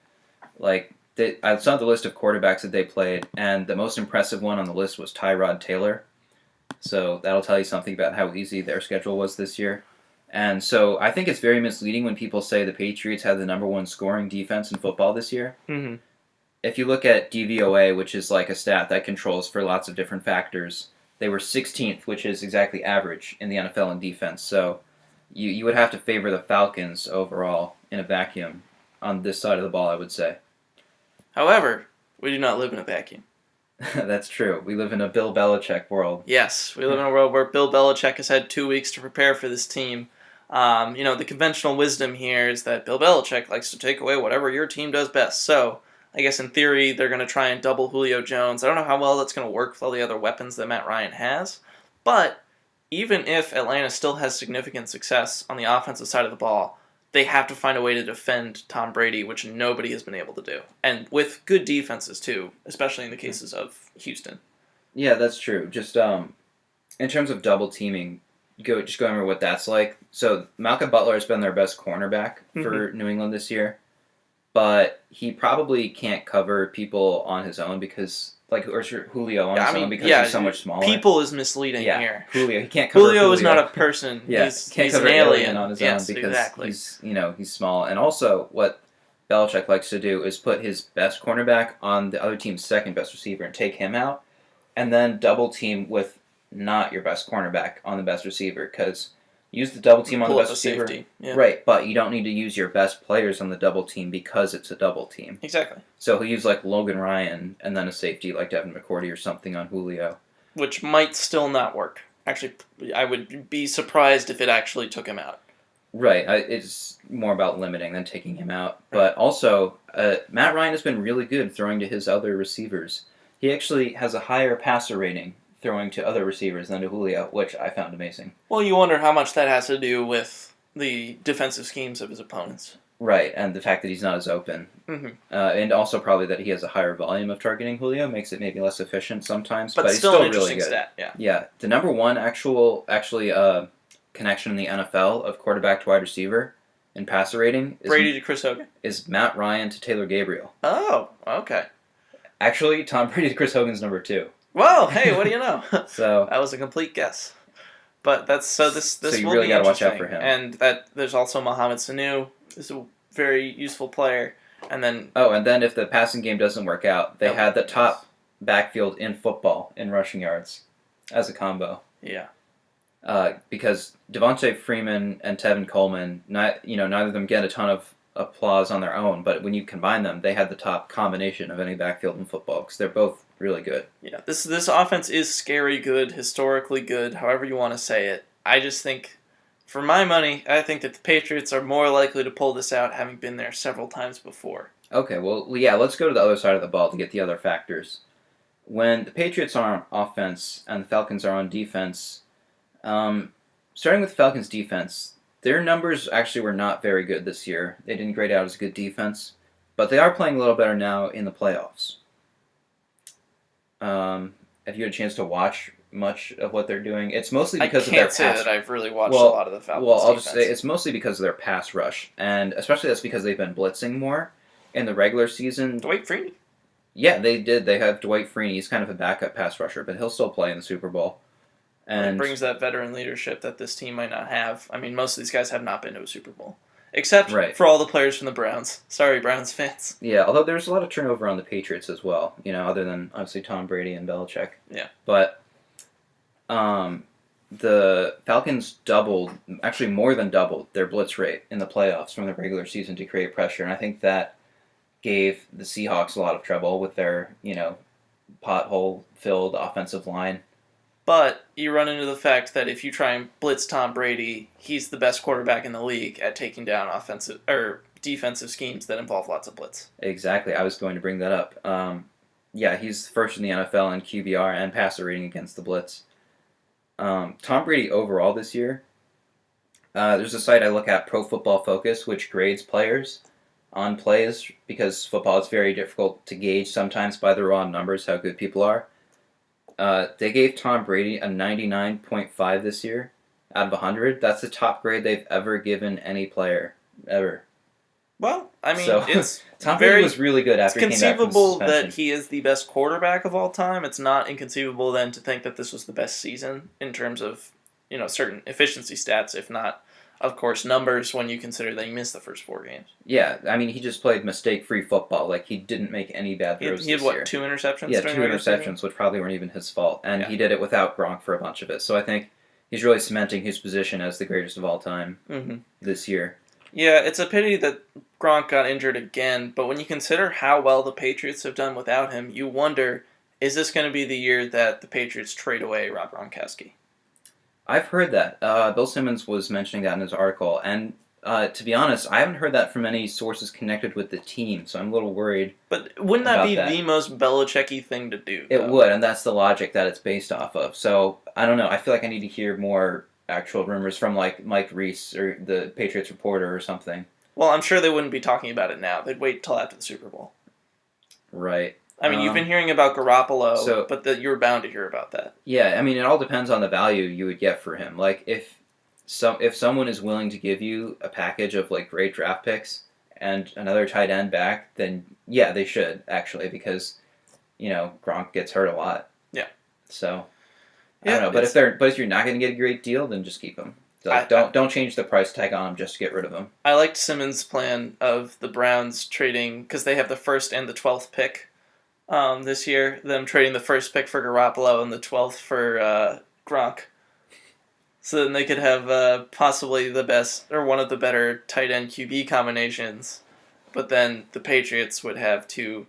I saw the list of quarterbacks that they played, and the most impressive one on the list was Tyrod Taylor. So that'll tell you something about how easy their schedule was this year. And so I think it's very misleading when people say the Patriots had the number one scoring defense in football this year. Mm-hmm. If you look at DVOA, which is like a stat that controls for lots of different factors, they were 16th, which is exactly average in the NFL in defense. So you would have to favor the Falcons overall in a vacuum on this side of the ball, I would say. However, we do not live in a vacuum. That's true. We live in a Bill Belichick world. Yes, we live in a world where Bill Belichick has had 2 weeks to prepare for this team. The conventional wisdom here is that Bill Belichick likes to take away whatever your team does best. So, I guess in theory, they're going to try and double Julio Jones. I don't know how well that's going to work with all the other weapons that Matt Ryan has. But even if Atlanta still has significant success on the offensive side of the ball, they have to find a way to defend Tom Brady, which nobody has been able to do. And with good defenses, too, especially in the cases of Houston. Yeah, that's true. Just in terms of double teaming, go over what that's like. So Malcolm Butler has been their best cornerback for New England this year, but he probably can't cover people on his own because, or Julio on his own because he's so much smaller. People is misleading here. Julio, he can't cover Julio is not a person. Yeah, he's can't cover an alien on his own because exactly. he's small. And also, what Belichick likes to do is put his best cornerback on the other team's second best receiver and take him out, and then double team with not your best cornerback on the best receiver because use the double team on the best receiver. Safety. Yeah. Right, but you don't need to use your best players on the double team because it's a double team. Exactly. So he'll use like Logan Ryan and then a safety like Devin McCourty or something on Julio. Which might still not work. Actually, I would be surprised if it actually took him out. Right, it's more about limiting than taking him out. But also, Matt Ryan has been really good throwing to his other receivers. He actually has a higher passer rating throwing to other receivers than to Julio, which I found amazing. Well, you wonder how much that has to do with the defensive schemes of his opponents. Right, and the fact that he's not as open. Mm-hmm. And also probably that he has a higher volume of targeting Julio makes it maybe less efficient sometimes. But he's still still an interesting really good. stat, yeah. Yeah, the number one actually connection in the NFL of quarterback to wide receiver in passer rating Brady to Chris Hogan. Is Matt Ryan to Taylor Gabriel. Oh, okay. Actually, Tom Brady to Chris Hogan's number 2. Whoa, hey, what do you know? So that was a complete guess. But this so you will really be gotta watch out interesting. for him. And that there's also Mohamed Sanu, is a very useful player. And then if the passing game doesn't work out, they had the top backfield in football in rushing yards as a combo. Yeah. Because Devontae Freeman and Tevin Coleman, neither of them get a ton of applause on their own, but when you combine them, they had the top combination of any backfield in football because they're both really good. Yeah, this offense is scary good, historically good, however you want to say it. I just think, for my money, I think that the Patriots are more likely to pull this out, having been there several times before. Okay, well, yeah, let's go to the other side of the ball to get the other factors. When the Patriots are on offense and the Falcons are on defense, starting with the Falcons' defense, their numbers actually were not very good this year. They didn't grade out as a good defense, but they are playing a little better now in the playoffs. Have you had a chance to watch much of what they're doing? It's mostly because of their pass. I can't say that I've really watched a lot of the Falcons' Well, I'll defense. just say it's mostly because of their pass rush, and especially that's because they've been blitzing more in the regular season. Dwight Freeney. Yeah, they did. They have Dwight Freeney. He's kind of a backup pass rusher, but he'll still play in the Super Bowl. And it brings that veteran leadership that this team might not have. I mean, most of these guys have not been to a Super Bowl. Except for all the players from the Browns. Sorry, Browns fans. Yeah, although there's a lot of turnover on the Patriots as well, other than obviously Tom Brady and Belichick. Yeah. But the Falcons actually more than doubled their blitz rate in the playoffs from the regular season to create pressure, and I think that gave the Seahawks a lot of trouble with their, pothole-filled offensive line. But you run into the fact that if you try and blitz Tom Brady, he's the best quarterback in the league at taking down offensive or defensive schemes that involve lots of blitz. Exactly. I was going to bring that up. Yeah, he's first in the NFL in QBR and passer rating against the blitz. Tom Brady overall this year, there's a site I look at, Pro Football Focus, which grades players on plays because football is very difficult to gauge sometimes by the raw numbers how good people are. They gave Tom Brady a 99.5 this year out of 100. That's the top grade they've ever given any player, ever. Well, I mean, So, it's Tom Brady was really good it's after he came back from conceivable suspension. that he is the best quarterback of all time. It's not inconceivable then to think that this was the best season in terms of, certain efficiency stats, if not, of course, numbers when you consider that he missed the first 4 games. Yeah, I mean, he just played mistake-free football. Like, he didn't make any bad throws He had this year. what, 2 interceptions? Yeah, during 2 the regular interceptions, season? which probably weren't even his fault. And Yeah. he did it without Gronk for a bunch of it. So I think he's really cementing his position as the greatest of all time this year. Yeah, it's a pity that Gronk got injured again, but when you consider how well the Patriots have done without him, you wonder, is this going to be the year that the Patriots trade away Rob Gronkowski? I've heard that. Bill Simmons was mentioning that in his article. And to be honest, I haven't heard that from any sources connected with the team, so I'm a little worried. But wouldn't that about be that. the most Belichick-y thing to do? It though? would, and that's the logic that it's based off of. So, I don't know. I feel like I need to hear more actual rumors from, like, Mike Reese or the Patriots reporter or something. Well, I'm sure they wouldn't be talking about it now. They'd wait till after the Super Bowl. Right. I mean, you've been hearing about Garoppolo, so- but you're bound to hear about that. Yeah, I mean, it all depends on the value you would get for him. Like, if someone is willing to give you a package of, like, great draft picks and another tight end back, then, yeah, they should, actually, because, Gronk gets hurt a lot. Yeah. So, I Yeah, don't know. But if you're not going to get a great deal, then just keep him. Like, don't change the price tag on him just to get rid of him. I liked Simmons' plan of the Browns trading, because they have the 1st and the 12th pick this year, them trading the 1st pick for Garoppolo and the 12th for Gronk. So then they could have possibly the best, or one of the better tight end QB combinations, but then the Patriots would have 2,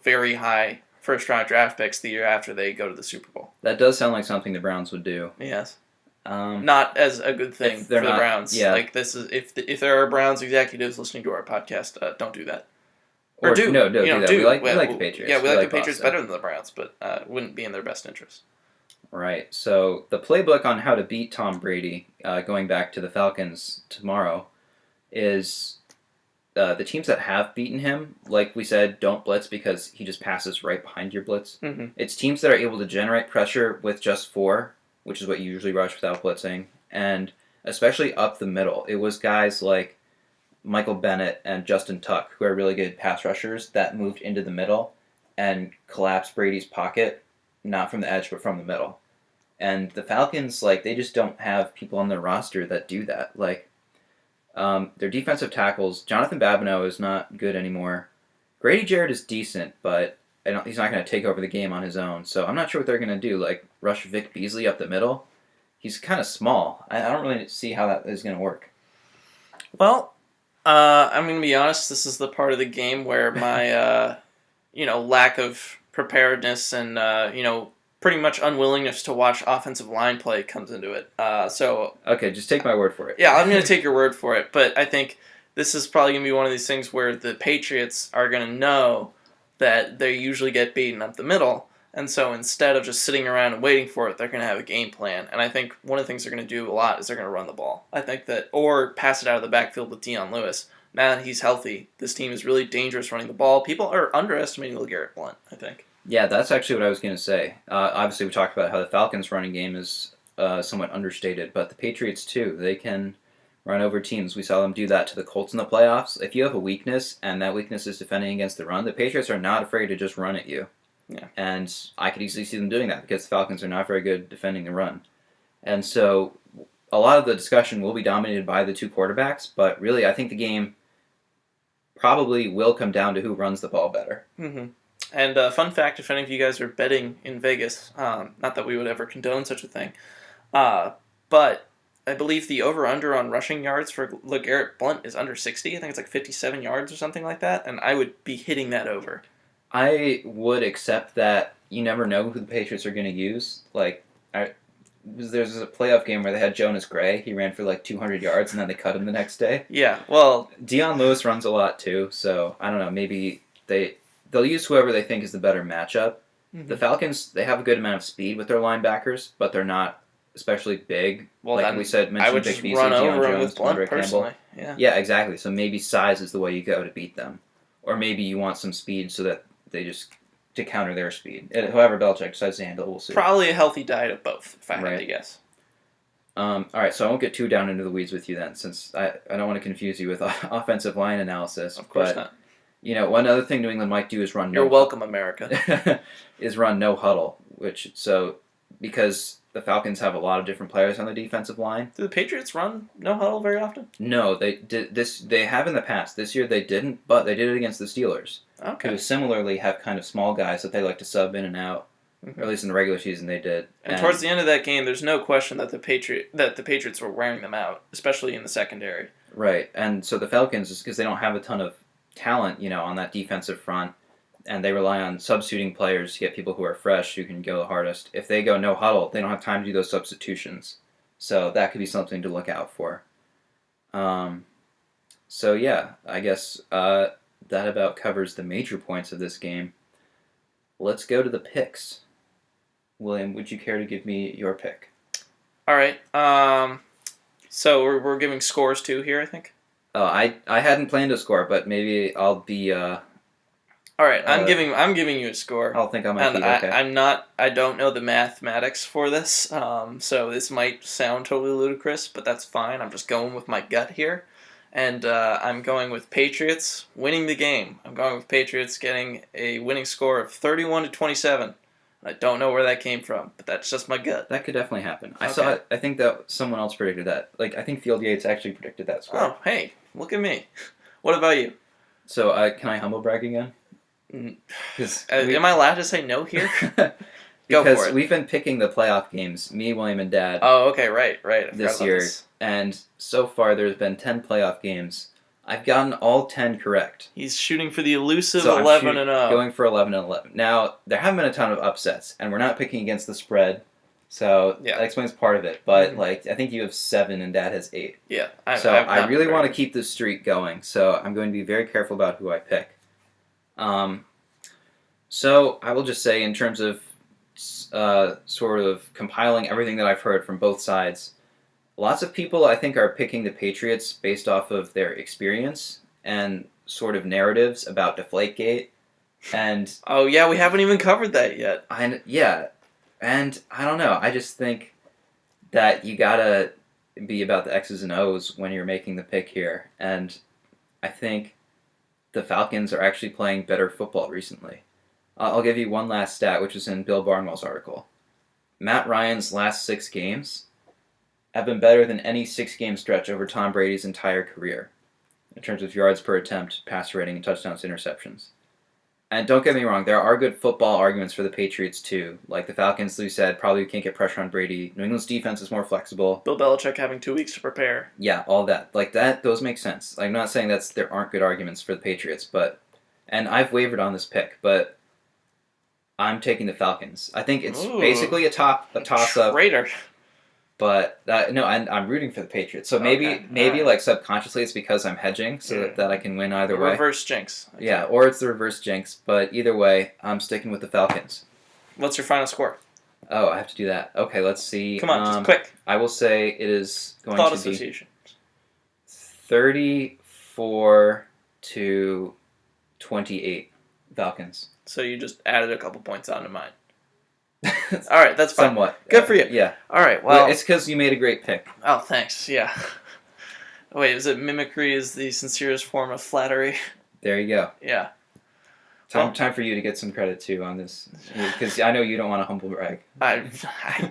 very high first-round draft picks the year after they go to the Super Bowl. That does sound like something the Browns would do. Yes. Not as a good thing for the Browns. Yeah. Like, this is if there are Browns executives listening to our podcast, don't do that. Or do that. Do. We like the Patriots. Yeah, we like the Patriots Boston. better than the Browns, but wouldn't be in their best interest. Right. So the playbook on how to beat Tom Brady, going back to the Falcons tomorrow, is the teams that have beaten him, like we said, don't blitz because he just passes right behind your blitz. Mm-hmm. It's teams that are able to generate pressure with just 4, which is what you usually rush without blitzing, and especially up the middle. It was guys like Michael Bennett and Justin Tuck, who are really good pass rushers, that moved into the middle and collapsed Brady's pocket, not from the edge, but from the middle. And the Falcons, they just don't have people on their roster that do that. Their defensive tackles, Jonathan Babineau is not good anymore. Grady Jarrett is decent, but he's not going to take over the game on his own. So I'm not sure what they're going to do. Rush Vic Beasley up the middle? He's kind of small. I don't really see how that is going to work. Well, I'm going to be honest. This is the part of the game where my, lack of preparedness and, pretty much unwillingness to watch offensive line play comes into it. Okay, just take my word for it. Yeah, I'm going to take your word for it. But I think this is probably going to be one of these things where the Patriots are going to know that they usually get beaten up the middle. And so instead of just sitting around and waiting for it, they're going to have a game plan. And I think one of the things they're going to do a lot is they're going to run the ball. I think that, or pass it out of the backfield with Dion Lewis. Now that he's healthy, this team is really dangerous running the ball. People are underestimating LeGarrette Blount, I think. Yeah, that's actually what I was going to say. Obviously, we talked about how the Falcons' running game is somewhat understated, but the Patriots, too, they can run over teams. We saw them do that to the Colts in the playoffs. If you have a weakness, and that weakness is defending against the run, the Patriots are not afraid to just run at you. Yeah. And I could easily see them doing that because the Falcons are not very good defending the run. And so a lot of the discussion will be dominated by the 2 quarterbacks, but really I think the game probably will come down to who runs the ball better. Mm-hmm. And fun fact, if any of you guys are betting in Vegas, not that we would ever condone such a thing, but I believe the over-under on rushing yards for LeGarrette Blount is under 60. I think it's like 57 yards or something like that, and I would be hitting that over. I would accept that you never know who the Patriots are going to use. I There's a playoff game where they had Jonas Gray. He ran for like 200 yards, and then they cut him the next day. Yeah, well, Dion Lewis runs a lot too, so I don't know. Maybe they'll use whoever they think is the better matchup. The Falcons, they have a good amount of speed with their linebackers, but they're not especially big. well, like then we said, I would Big just Beasley, run Deion over him Jones, with Blunt Andre personally. Campbell. Yeah. Yeah, exactly. So maybe size is the way you go to beat them, or maybe you want some speed so that they just to counter their speed. However, Belichick decides to handle, we'll see. Probably a healthy diet of both, if I had Right. to guess. All right, so I won't get too down into the weeds with you then, since I don't want to confuse you with offensive line analysis. Of course but, not. One other thing New England might do is run. You're welcome, America. is run no huddle, because the Falcons have a lot of different players on the defensive line. Do the Patriots run no huddle very often? No, they did this. They have in the past. This year they didn't, but they did it against the Steelers, Okay. who similarly have kind of small guys that they like to sub in and out. Or at least in the regular season they did. And towards the end of that game, there's no question that the Patriots were wearing them out, especially in the secondary. Right, and so the Falcons, is because they don't have a ton of talent, on that defensive front, and they rely on substituting players to get people who are fresh, who can go the hardest. If they go no huddle, they don't have time to do those substitutions. So that could be something to look out for. So yeah, I guess that about covers the major points of this game. Let's go to the picks. William, would you care to give me your pick? All right. So we're giving scores too here, I think. Oh, I hadn't planned a score, but maybe I'll be. All right, I'm giving you a score. I'll think on my feet. Okay. I don't know the mathematics for this, so this might sound totally ludicrous, but that's fine. I'm just going with my gut here, and I'm going with Patriots winning the game. I'm going with Patriots getting a winning score of 31-27. I don't know where that came from, but that's just my gut. That could definitely happen. I Okay. saw it. I think that someone else predicted that. I think Field Yates actually predicted that score. Oh, hey, look at me. What about you? So can I humble brag again? Am I allowed to say no here? Go because for it. we've been picking the playoff games, me, William, and Dad, Oh, okay, right. I forgot this about year, this. and so far there's been 10 playoff games. I've gotten all 10 correct. He's shooting for the elusive So I'm 11-0. going for 11-11. Now there haven't been a ton of upsets, and we're not picking against the spread, so Yeah. that explains part of it. But Mhm. I think you have 7 and Dad has 8. Yeah. I really want to keep this streak going, so I'm going to be very careful about who I pick. So I will just say, in terms of sort of compiling everything that I've heard from both sides, lots of people I think are picking the Patriots based off of their experience and sort of narratives about Deflategate, and Oh, yeah, we haven't even covered that yet. and I don't know. I just think that you gotta be about the X's and O's when you're making the pick here, and I think the Falcons are actually playing better football recently. I'll give you one last stat, which is in Bill Barnwell's article. Matt Ryan's last 6 games have been better than any 6-game stretch over Tom Brady's entire career, in terms of yards per attempt, passer rating, and touchdowns to interceptions. And don't get me wrong, there are good football arguments for the Patriots too. Like the Falcons, Lou said, probably can't get pressure on Brady. New England's defense is more flexible. Bill Belichick having 2 weeks to prepare. Yeah, all that. Those make sense. I'm not saying there aren't good arguments for the Patriots, and I've wavered on this pick, but I'm taking the Falcons. I think it's basically a toss-up. Traitor. But I'm rooting for the Patriots. So maybe Alright. Subconsciously it's because I'm hedging so that I can win either way. Reverse jinx. Yeah, or it's the reverse jinx. But either way, I'm sticking with the Falcons. What's your final score? Oh, I have to do that. Okay, let's see. Come on, just quick. I will say it is going Thought to association. be 34-28 Falcons. So you just added a couple points onto mine. All right, that's fine. Somewhat. Good for you. Yeah. All right, well. It's because you made a great pick. Oh, thanks, yeah. Wait, is it mimicry is the sincerest form of flattery? There you go. Yeah. Time for you to get some credit too on this, because I know you don't want to humble brag. I'm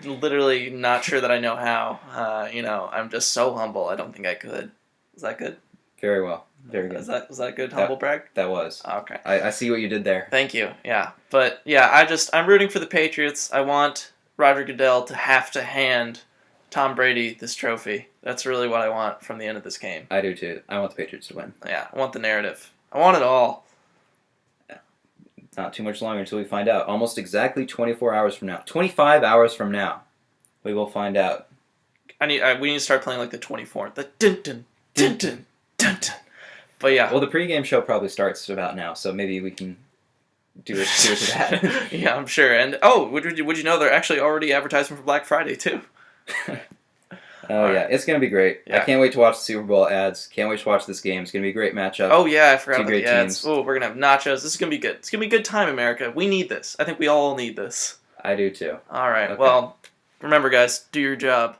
literally not sure that I know how. I'm just so humble. I don't think I could. Is that good? Very well. Very good. Was that a good humble brag? That was. Okay. I see what you did there. Thank you. Yeah. But yeah, I'm rooting for the Patriots. I want Roger Goodell to have to hand Tom Brady this trophy. That's really what I want from the end of this game. I do too. I want the Patriots to win. Yeah, I want the narrative. I want it all. Not too much longer until we find out. Almost exactly 24 hours from now. 25 hours from now. We will find out. We need to start playing like the 24th. The dun dun dun dun dun dun. But yeah. Well, the pregame show probably starts about now, so maybe we can do it to that. Yeah, I'm sure. And would you know they're actually already advertising for Black Friday too? Oh yeah, it's gonna be great. Yeah. I can't wait to watch the Super Bowl ads. Can't wait to watch this game. It's gonna be a great matchup. Oh yeah, I forgot Two about great the ads. teams. Oh, we're gonna have nachos. This is gonna be good. It's gonna be a good time, America. We need this. I think we all need this. I do too. All right. Okay. Well, remember, guys, do your job.